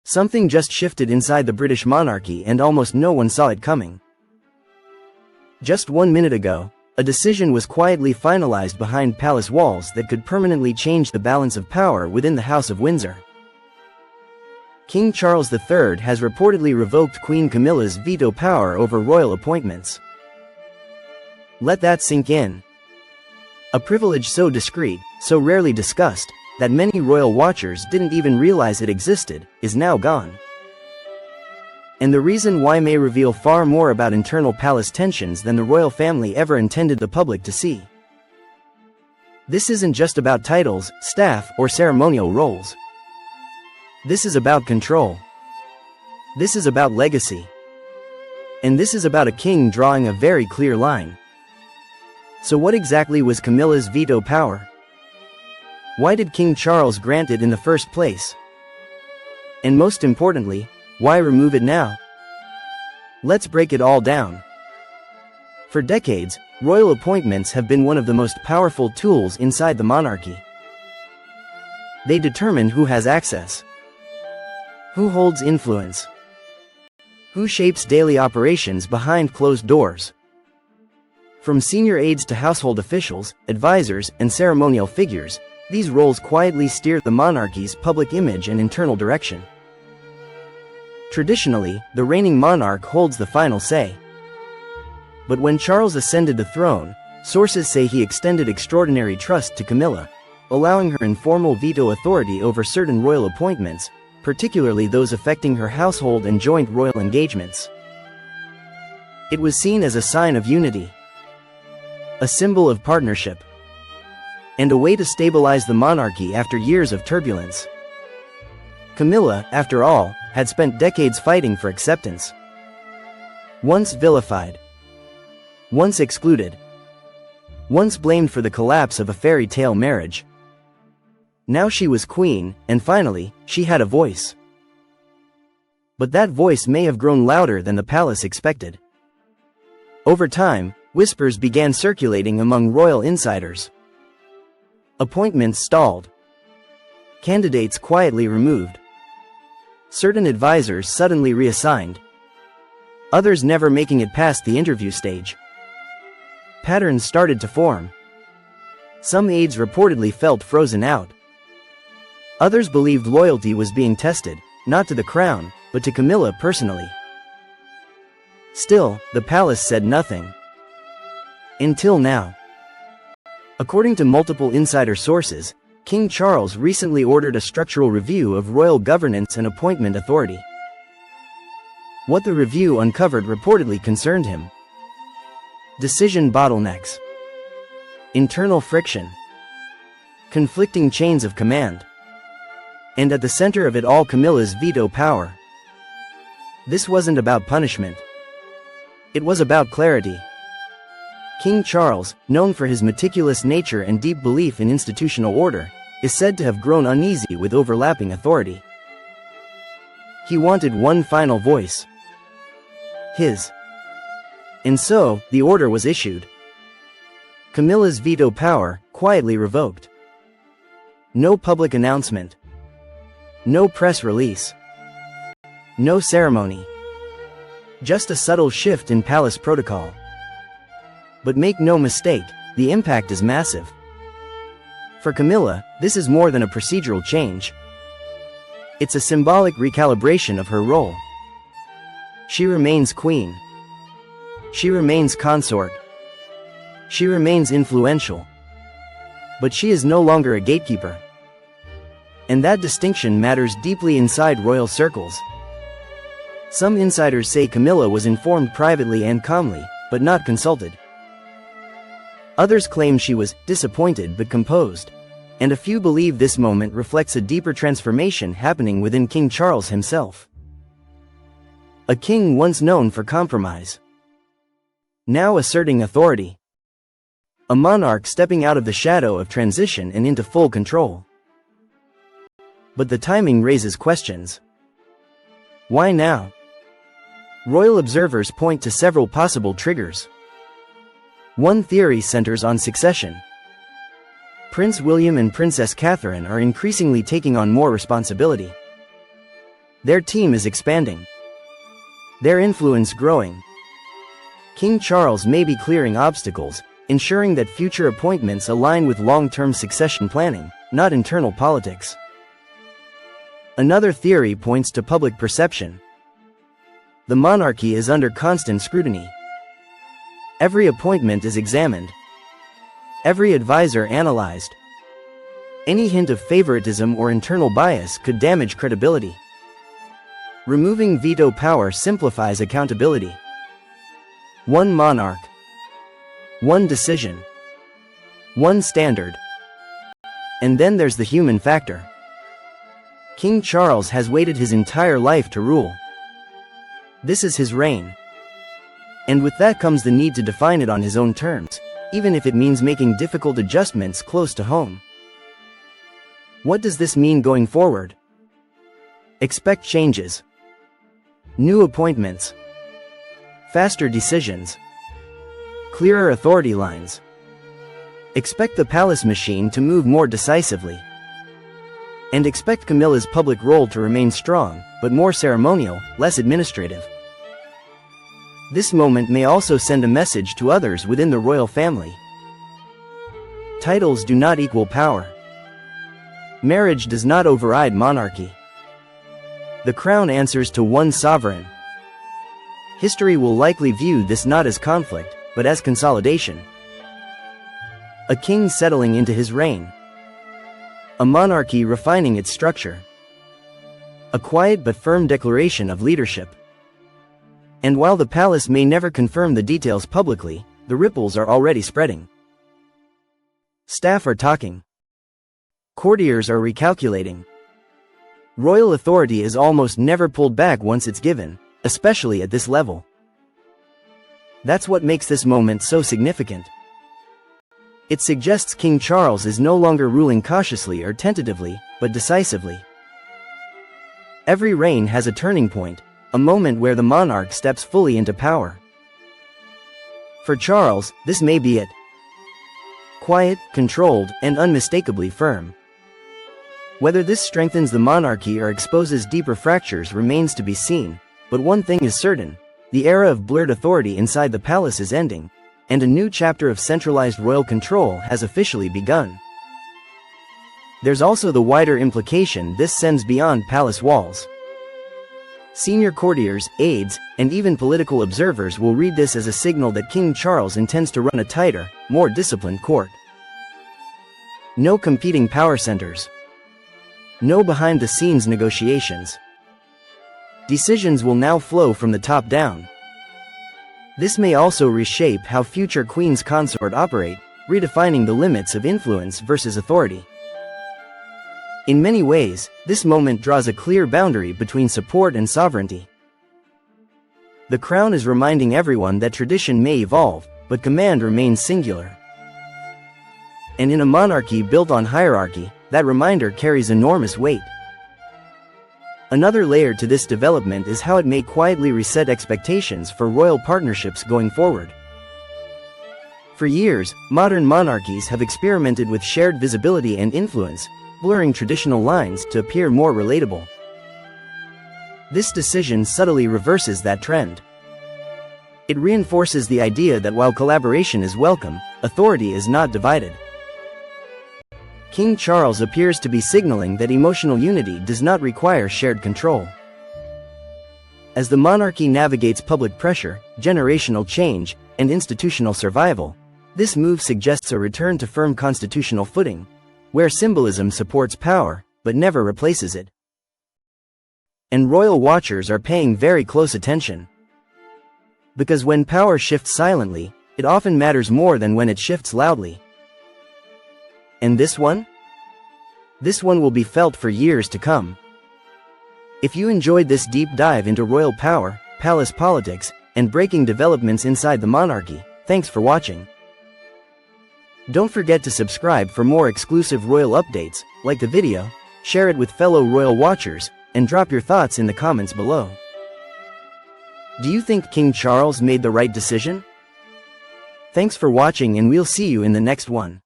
Something just shifted inside the British monarchy and almost no one saw it coming. Just 1 minute ago, a decision was quietly finalized behind palace walls that could permanently change the balance of power within the House of Windsor. King Charles III has reportedly revoked Queen Camilla's veto power over royal appointments. Let that sink in. A privilege so discreet, so rarely discussed, that many royal watchers didn't even realize it existed, is now gone. And the reason why may reveal far more about internal palace tensions than the royal family ever intended the public to see. This isn't just about titles, staff, or ceremonial roles. This is about control. This is about legacy. And this is about a king drawing a very clear line. So what exactly was Camilla's veto power? Why did King Charles grant it in the first place? And most importantly, why remove it now? Let's break it all down. For decades, royal appointments have been one of the most powerful tools inside the monarchy. They determine who has access, who holds influence, who shapes daily operations behind closed doors. From senior aides to household officials, advisors, and ceremonial figures, these roles quietly steer the monarchy's public image and internal direction. Traditionally, the reigning monarch holds the final say. But when Charles ascended the throne, sources say he extended extraordinary trust to Camilla, allowing her informal veto authority over certain royal appointments, particularly those affecting her household and joint royal engagements. It was seen as a sign of unity, a symbol of partnership, and a way to stabilize the monarchy after years of turbulence. Camilla, after all, had spent decades fighting for acceptance. Once vilified, once excluded, once blamed for the collapse of a fairy tale marriage. Now she was queen, and finally, she had a voice. But that voice may have grown louder than the palace expected. Over time, whispers began circulating among royal insiders. Appointments stalled. Candidates quietly removed. Certain advisors suddenly reassigned. Others never making it past the interview stage. Patterns started to form. Some aides reportedly felt frozen out. Others believed loyalty was being tested, not to the crown, but to Camilla personally. Still, the palace said nothing. Until now. According to multiple insider sources, King Charles recently ordered a structural review of royal governance and appointment authority. What the review uncovered reportedly concerned him: decision bottlenecks, internal friction, conflicting chains of command, and at the center of it all, Camilla's veto power. This wasn't about punishment. It was about clarity. King Charles, known for his meticulous nature and deep belief in institutional order, is said to have grown uneasy with overlapping authority. He wanted one final voice. His. And so, the order was issued. Camilla's veto power, quietly revoked. No public announcement. No press release. No ceremony. Just a subtle shift in palace protocol. But make no mistake, the impact is massive. For Camilla, this is more than a procedural change. It's a symbolic recalibration of her role. She remains queen. She remains consort. She remains influential. But she is no longer a gatekeeper. And that distinction matters deeply inside royal circles. Some insiders say Camilla was informed privately and calmly, but not consulted. Others claim she was disappointed but composed. And a few believe this moment reflects a deeper transformation happening within King Charles himself. A king once known for compromise, now asserting authority. A monarch stepping out of the shadow of transition and into full control. But the timing raises questions. Why now? Royal observers point to several possible triggers. One theory centers on succession. Prince William and Princess Catherine are increasingly taking on more responsibility. Their team is expanding. Their influence growing. King Charles may be clearing obstacles, ensuring that future appointments align with long-term succession planning, not internal politics. Another theory points to public perception. The monarchy is under constant scrutiny. Every appointment is examined. Every advisor analyzed. Any hint of favoritism or internal bias could damage credibility. Removing veto power simplifies accountability. One monarch. One decision. One standard. And then there's the human factor. King Charles has waited his entire life to rule. This is his reign. And with that comes the need to define it on his own terms, even if it means making difficult adjustments close to home. What does this mean going forward? Expect changes. New appointments. Faster decisions. Clearer authority lines. Expect the palace machine to move more decisively. And expect Camilla's public role to remain strong, but more ceremonial, less administrative. This moment may also send a message to others within the royal family. Titles do not equal power. Marriage does not override monarchy. The crown answers to one sovereign. History will likely view this not as conflict, but as consolidation. A king settling into his reign. A monarchy refining its structure. A quiet but firm declaration of leadership. And while the palace may never confirm the details publicly, the ripples are already spreading. Staff are talking. Courtiers are recalculating. Royal authority is almost never pulled back once it's given, especially at this level. That's what makes this moment so significant. It suggests King Charles is no longer ruling cautiously or tentatively, but decisively. Every reign has a turning point, a moment where the monarch steps fully into power. For Charles, this may be it. Quiet, controlled, and unmistakably firm. Whether this strengthens the monarchy or exposes deeper fractures remains to be seen, but one thing is certain: the era of blurred authority inside the palace is ending, and a new chapter of centralized royal control has officially begun. There's also the wider implication this sends beyond palace walls. Senior courtiers, aides, and even political observers will read this as a signal that King Charles intends to run a tighter, more disciplined court. No competing power centers. No behind-the-scenes negotiations. Decisions will now flow from the top down. This may also reshape how future queens consort operate, redefining the limits of influence versus authority. In many ways, this moment draws a clear boundary between support and sovereignty. The crown is reminding everyone that tradition may evolve, but command remains singular. And in a monarchy built on hierarchy, that reminder carries enormous weight. Another layer to this development is how it may quietly reset expectations for royal partnerships going forward. For years, modern monarchies have experimented with shared visibility and influence, blurring traditional lines to appear more relatable. This decision subtly reverses that trend. It reinforces the idea that while collaboration is welcome, authority is not divided. King Charles appears to be signaling that emotional unity does not require shared control. As the monarchy navigates public pressure, generational change, and institutional survival, this move suggests a return to firm constitutional footing, where symbolism supports power, but never replaces it. And royal watchers are paying very close attention. Because when power shifts silently, it often matters more than when it shifts loudly. And this one? This one will be felt for years to come. If you enjoyed this deep dive into royal power, palace politics, and breaking developments inside the monarchy, thanks for watching. Don't forget to subscribe for more exclusive royal updates, like the video, share it with fellow royal watchers, and drop your thoughts in the comments below. Do you think King Charles made the right decision? Thanks for watching, and we'll see you in the next one.